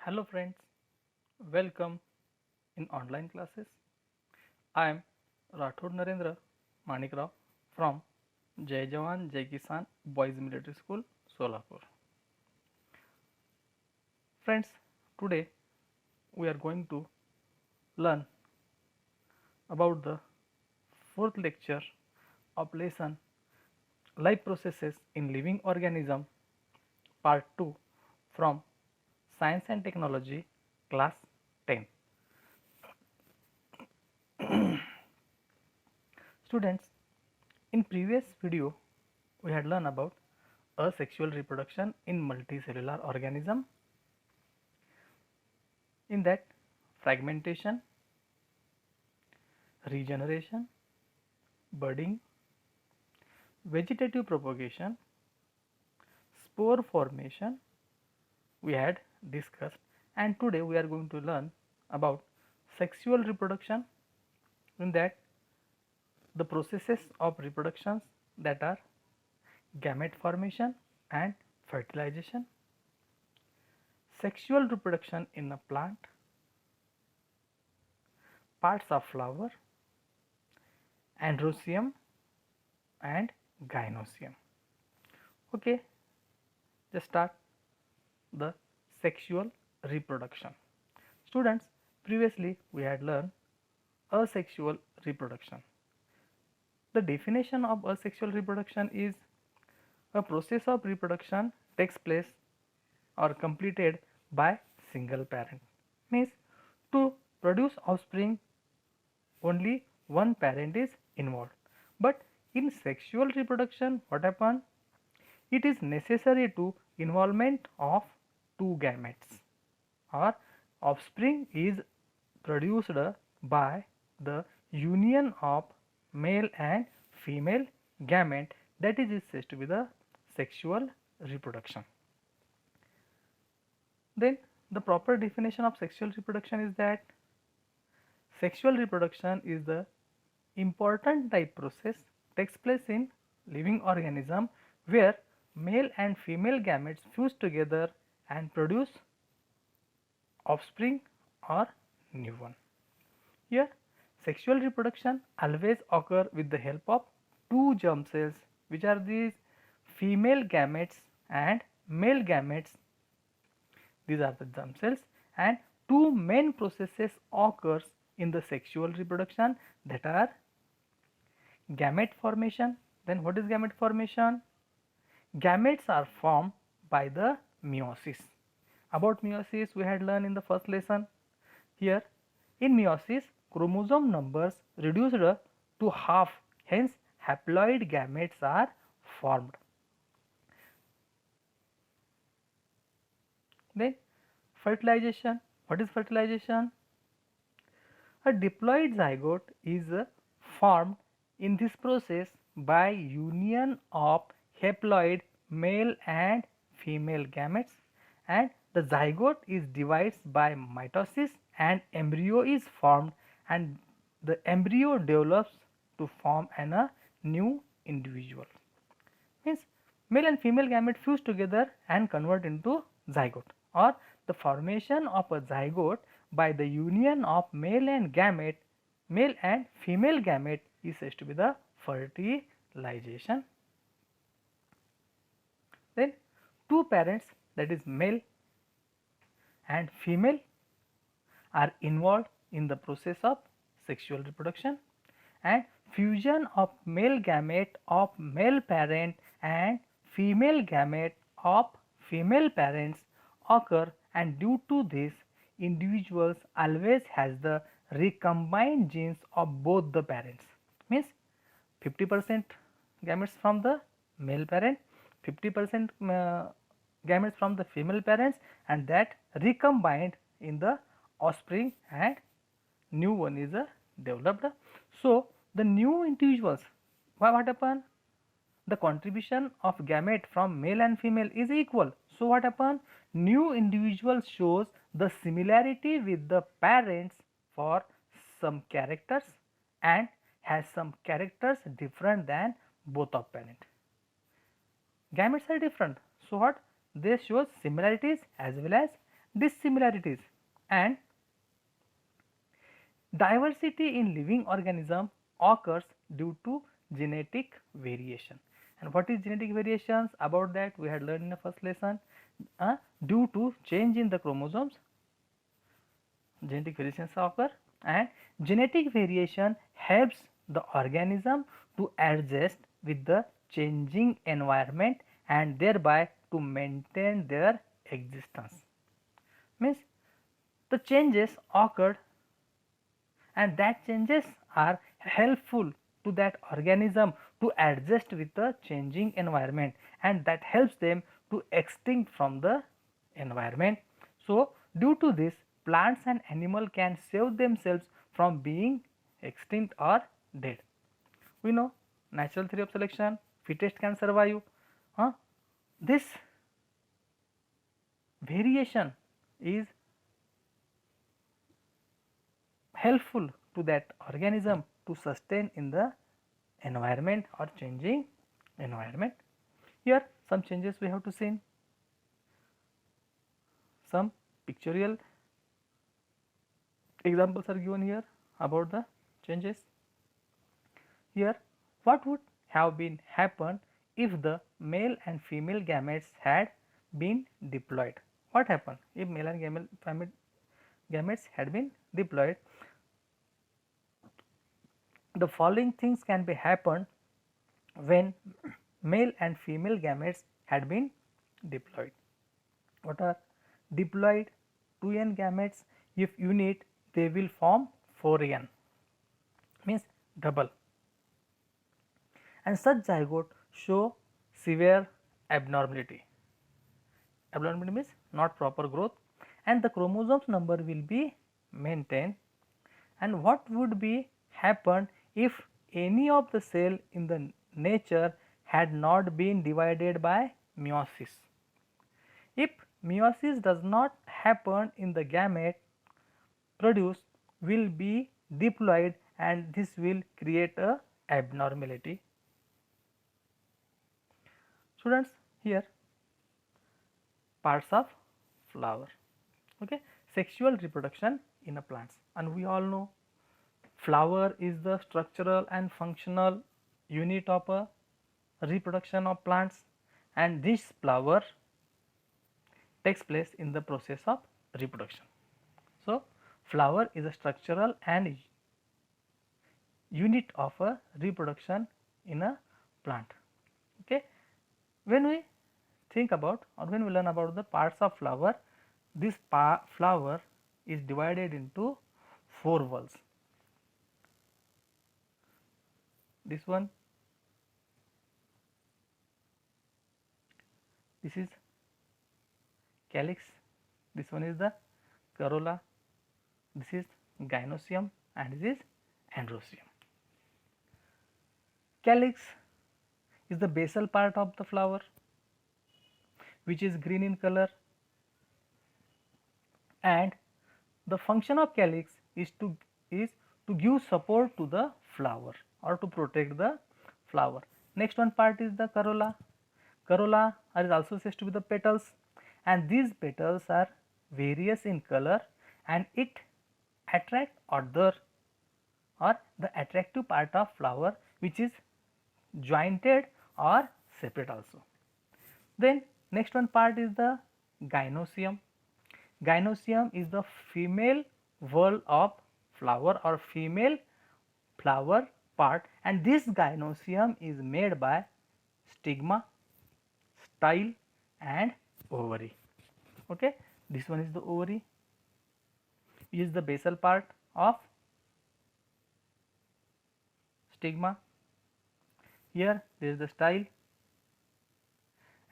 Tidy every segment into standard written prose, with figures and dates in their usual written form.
Hello friends, welcome in online classes. I am Rathod Narendra Manikrao from Jai Jawan Jai Kisan Boys Military School, Solapur. Friends, today we are going to learn about the fourth lecture of lesson Life Processes in Living Organism Part 2 from Science and Technology Class 10. Students, in previous video we had learned about asexual reproduction in multicellular organism. In that, fragmentation, regeneration, budding, vegetative propagation, spore formation we had discussed, and today we are going to learn about sexual reproduction. In that, the processes of reproductions that are gamete formation and fertilization, sexual reproduction in a plant, parts of flower, androecium and gynoecium. Okay, just start the sexual reproduction. Students, previously we had learned asexual reproduction. The definition of asexual reproduction is a process of reproduction takes place or completed by single parent. Means to produce offspring only one parent is involved. But in sexual reproduction what happens? It is necessary to involvement of two gametes or offspring is produced by the union of male and female gamete, that is said to be the sexual reproduction. Then the proper definition of sexual reproduction is that sexual reproduction is the important type process takes place in living organism where male and female gametes fuse together and produce offspring or new one. Here sexual reproduction always occur with the help of two germ cells, which are these female gametes and male gametes. These are the germ cells, and two main processes occurs in the sexual reproduction, that are gamete formation. Then what is gamete formation? Gametes are formed by the meiosis. About meiosis we had learned in the first lesson. Here in meiosis chromosome numbers reduced to half, hence haploid gametes are formed. Then fertilization. What is fertilization? A diploid zygote is formed in this process by union of haploid male and female gametes, and the zygote is divided by mitosis and embryo is formed, and the embryo develops to form a new individual. Means male and female gamete fuse together and convert into zygote, or the formation of a zygote by the union of male and female gamete is said to be the fertilization. Then two parents, that is male and female, are involved in the process of sexual reproduction, and fusion of male gamete of male parent and female gamete of female parents occur, and due to this individuals always has the recombined genes of both the parents. Means 50% gametes from the male parent, 50% gametes from the female parents, and that recombined in the offspring and new one is developed. So the new individuals, what happen? The contribution of gamete from male and female is equal. So what happen? New individual shows the similarity with the parents for some characters and has some characters different than both of parent. Gametes are different, so what? They show similarities as well as dissimilarities, and diversity in living organism occurs due to genetic variation. And what is genetic variations? About that we had learned in the first lesson. Due to change in the chromosomes, genetic variations occur, and genetic variation helps the organism to adjust with the changing environment and thereby to maintain their existence. Means the changes occurred and that changes are helpful to that organism to adjust with the changing environment, and that helps them to extinct from the environment. So due to this, plants and animal can save themselves from being extinct or dead. We know natural theory of selection, fittest can survive. This variation is helpful to that organism to sustain in the environment or changing environment. Here some changes we have to see. Some pictorial examples are given here about the changes. Here, what would have been happened if the male and female gametes had been diploid? What happened if male and female gametes had been diploid? The following things can be happened when male and female gametes had been diploid. What are diploid 2n gametes? If unit, they will form 4n, means double, and such zygote show severe abnormality. Abnormality means not proper growth, and the chromosomes number will be maintained. And what would be happened if any of the cell in the nature had not been divided by meiosis? If meiosis does not happen in the gamete, produced will be diploid, and this will create a abnormality. Students, here parts of flower. Okay, sexual reproduction in a plants, and we all know flower is the structural and functional unit of a reproduction of plants, and this flower takes place in the process of reproduction. So flower is a structural and unit of a reproduction in a plant. Okay, when we think about or when we learn about the parts of flower, this flower is divided into 4 whorls. This one, this is calyx, this one is the corolla, this is gynoecium, and this is androecium. Calyx is the basal part of the flower, which is green in color, and the function of calyx is to give support to the flower or to protect the flower. Next one part is the corolla. Corolla is also said to be the petals, and these petals are various in color, and it attract other or the attractive part of flower, which is jointed or separate also. Then next one part is the gynoecium. Gynoecium is the female whorl of flower or female flower part, and this gynoecium is made by stigma, style, and ovary. Okay, this one is the ovary, which is the basal part of stigma. Here there is the style,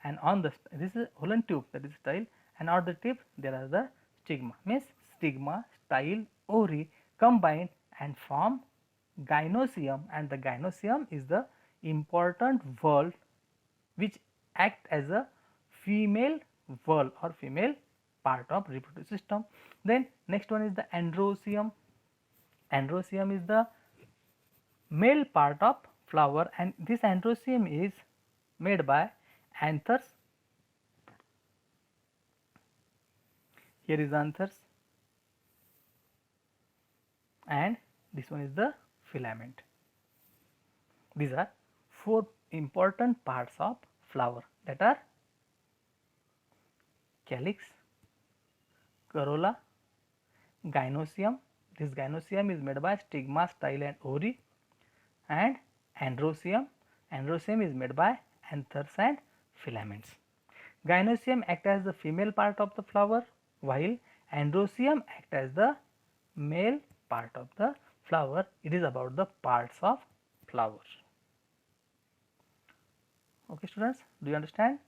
and on the this is Holland tube, that is style, and on the tip there are the stigma, means stigma, style, ovary combined and form gynoecium, and the gynoecium is the important whorl which act as a female whorl or female part of reproductive system. Then next one is the androecium. Androecium is the male part of flower, and this androecium is made by anthers, Here is anthers, and this one is the filament. These are four important parts of flower, that are calyx, corolla, gynoecium. This gynoecium is made by stigma, style and ovary, and androecium. Androecium is made by anthers and filaments. Gynoecium act as the female part of the flower, while androecium act as the male part of the flower. It is about the parts of flower. Okay students, do you understand?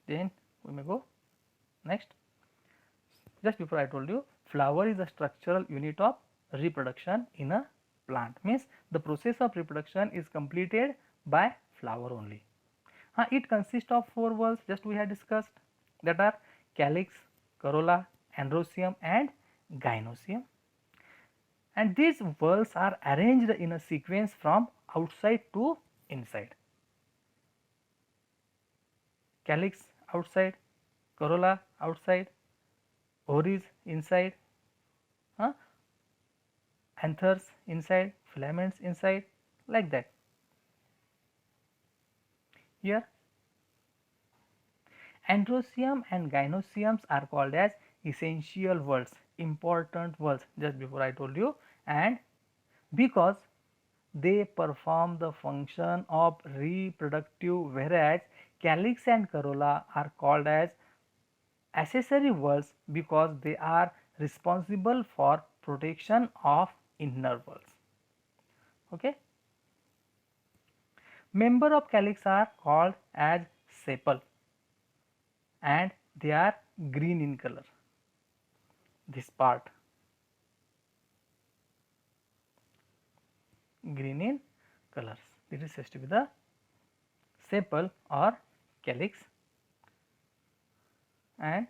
Then we may go next. Just before I told you, flower is a structural unit of reproduction in a plant. Means the process of reproduction is completed by flower only. It consists of four whorls, just we had discussed, that are calyx, corolla, androecium and gynoecium. And these whorls are arranged in a sequence from outside to inside. Calyx outside, corolla outside, ovaries inside, anthers inside, filaments inside, like that. Here androecium and gynoeciums are called as essential whorls, important whorls, just before I told you, and because they perform the function of reproductive, whereas calyx and corolla are called as accessory whorls because they are responsible for protection of inner whorls. Okay. Member of calyx are called as sepal and they are green in color. This part green in colors. This is said to be the sepal or calyx. And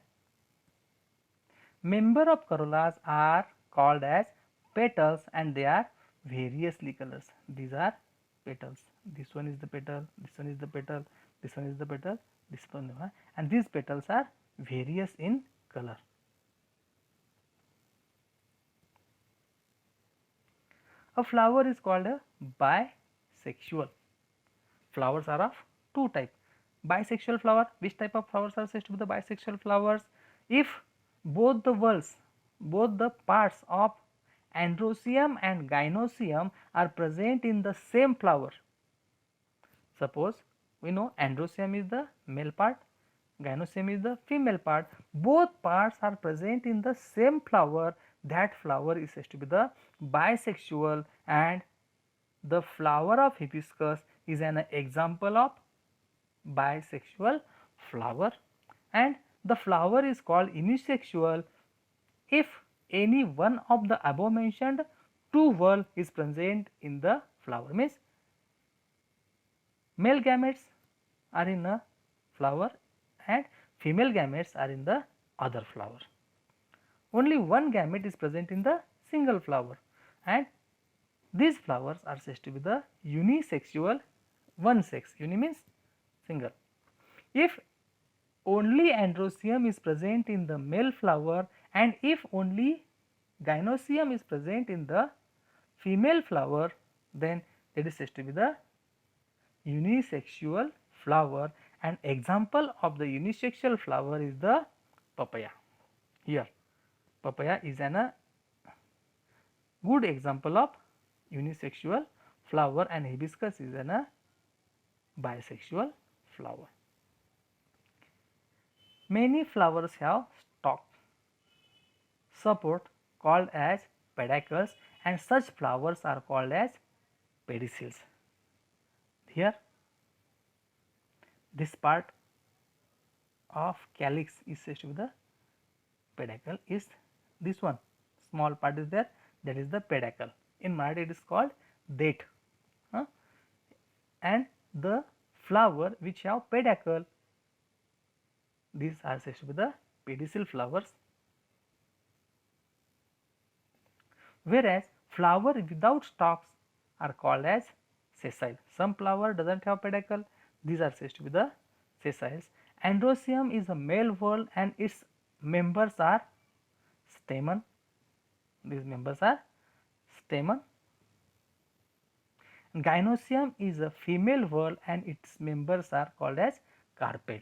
member of corollas are called as petals and they are variously colors. These are petals. This one is the petal, this one is the petal, this one is the petal, this one, and these petals are various in color. A flower is called a bisexual. Flowers are of two types. Bisexual flower, which type of flowers are said to be the bisexual flowers? If both the whorls, both the parts of androecium and gynoecium are present in the same flower. Suppose we know androecium is the male part, gynoecium is the female part, both parts are present in the same flower, that flower is said to be the bisexual, and the flower of hibiscus is an example of bisexual flower. And the flower is called unisexual if any one of the above mentioned two whorls is present in the flower. Means male gametes are in a flower and female gametes are in the other flower. Only one gamete is present in the single flower, and these flowers are said to be the unisexual, one sex. Uni means single. If only androecium is present in the male flower and if only gynoecium is present in the female flower, then it is said to be the unisexual flower. An example of the unisexual flower is the papaya. Here papaya is a good example of unisexual flower and hibiscus is a bisexual flower. Many flowers have stalk support called as pedicels and such flowers are called as pedicels. Here this part of calyx is said to be the pedicle, is this one small part is there, that is the pedicle. In Marathi it is called det, and the flower which have pedicle, these are said to be the pedicel flowers. Whereas flower without stalks are called as sessile. Some flower does not have pedicle, these are said to be the sessiles, Androecium is a male whorl and its members are stamen. These members are stamen. Gynoecium is a female whorl and its members are called as carpel.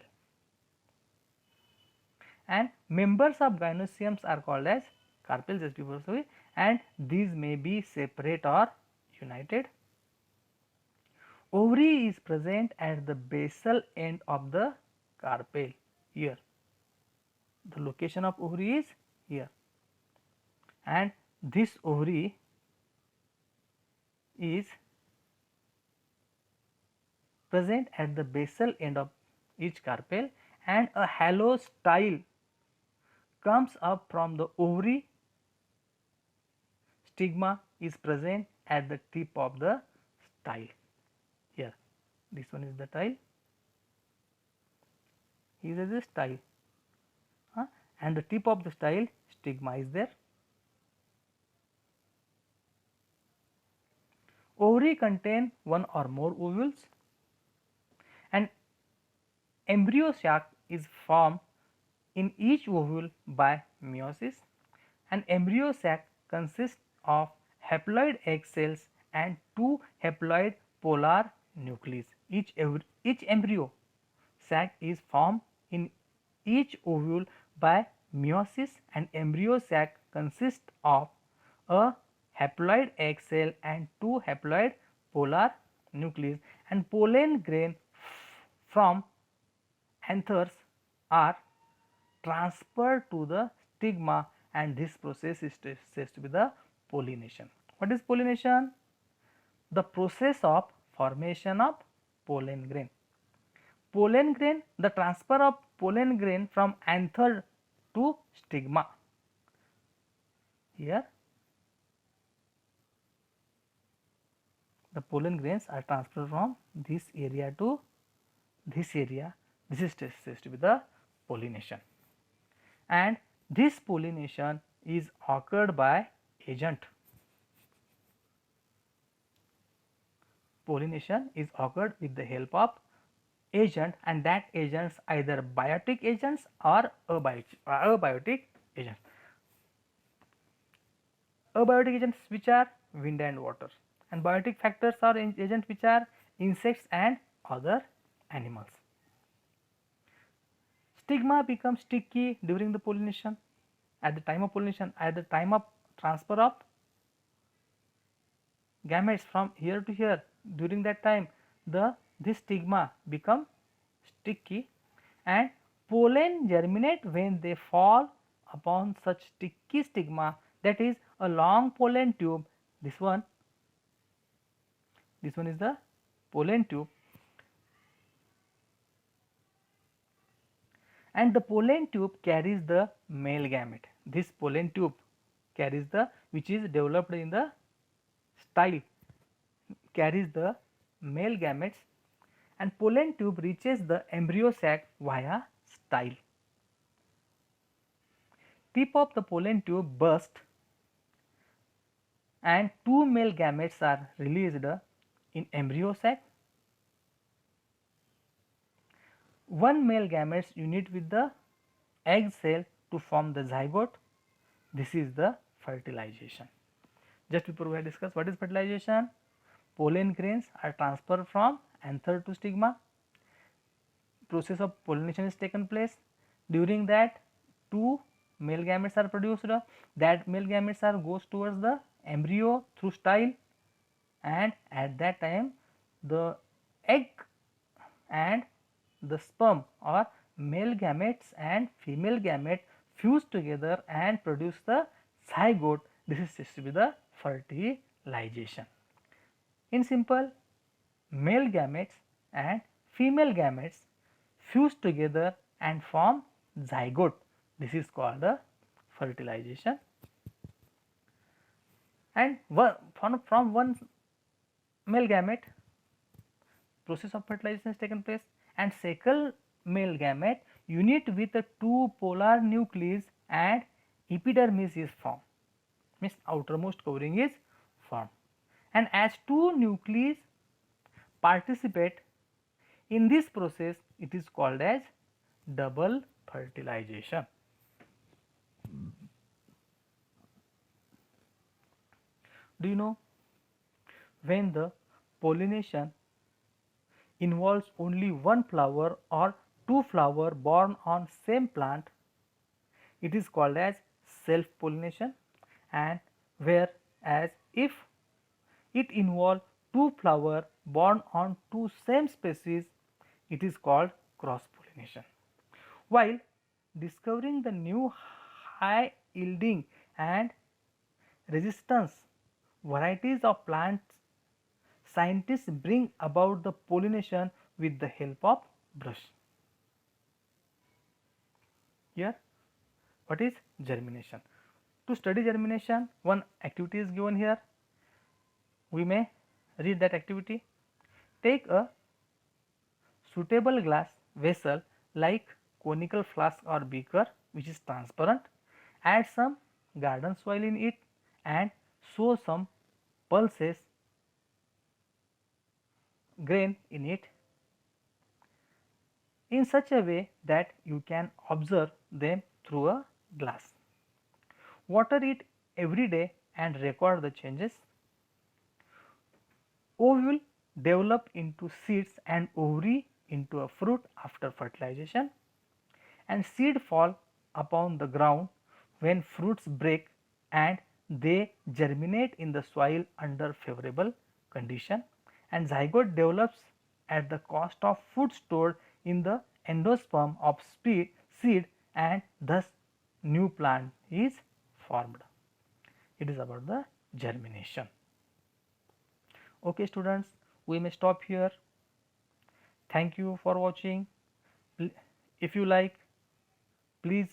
And members of gynoeciums are called as carpel, just before we, and these may be separate or united. Ovary is present at the basal end of the carpel here. The location of ovary is here, and this ovary is present at the basal end of each carpel, and a halo style comes up from the ovary. Stigma is present at the tip of the style. Here, this one is the style. Here is the style, and the tip of the style stigma is there. Ovary contain one or more ovules, and embryo sac is formed in each ovule by meiosis. An embryo sac consists of haploid egg cells and two haploid polar nucleus. Each embryo sac is formed in each ovule by meiosis, and embryo sac consists of a haploid egg cell and two haploid polar nucleus, and pollen grain from anthers are transferred to the stigma, and this process is said to be the pollination. What is pollination? The process of formation of pollen grain. Pollen grain, the transfer of pollen grain from anther to stigma. Here the pollen grains are transferred from this area to this area. This is said to be the pollination, and this pollination is occurred by agent. Pollination is occurred with the help of agent, and that agents either biotic agents or abiotic agents. Abiotic agents which are wind and water, and biotic factors are agents which are insects and other animals. Stigma becomes sticky during the pollination. At the time of pollination, at the time of transfer of gametes from here to here, during that time this stigma become sticky, and pollen germinate when they fall upon such sticky stigma, that is a long pollen tube. This one is the pollen tube, and the pollen tube carries the male gamete. This pollen tube carries the, which is developed in the style, carries the male gametes, and pollen tube reaches the embryo sac via style. Tip of the pollen tube burst, and two male gametes are released in embryo sac. One male gametes unite with the egg cell to form the zygote. This is the fertilization. Just before we have discussed what is fertilization, pollen grains are transferred from anther to stigma. Process of pollination is taken place. During that, two male gametes are produced. That male gametes are goes towards the embryo through style, and at that time the egg and the sperm, or male gametes and female gamete, fuse together and produce the zygote. This is said to be the fertilization. In simple, male gametes and female gametes fuse together and form zygote. This is called the fertilization. And from one male gamete, process of fertilization is taken place, and second male gamete unite with the two polar nucleus and epidermis is formed, means outermost covering is formed, and as two nucleus participate in this process, it is called as double fertilization. Do you know, when the pollination involves only one flower or two flowers born on same plant, it is called as self pollination, and whereas if it involves two flowers born on two same species, it is called cross pollination. While discovering the new high yielding and resistance varieties of plants, scientists bring about the pollination with the help of brush. Here, what is germination? To study germination, one activity is given here. We may read that activity. Take a suitable glass vessel like conical flask or beaker which is transparent. Add some garden soil in it and sow some pulses grain in it in such a way that you can observe them through a glass. Water it every day and record the changes. Ovule develop into seeds and ovary into a fruit after fertilization, and seed fall upon the ground when fruits break and they germinate in the soil under favorable condition, and zygote develops at the cost of food stored in the endosperm of seed, and thus new plant is formed. It is about the germination. Okay students, we may stop here. Thank you for watching. If you like, please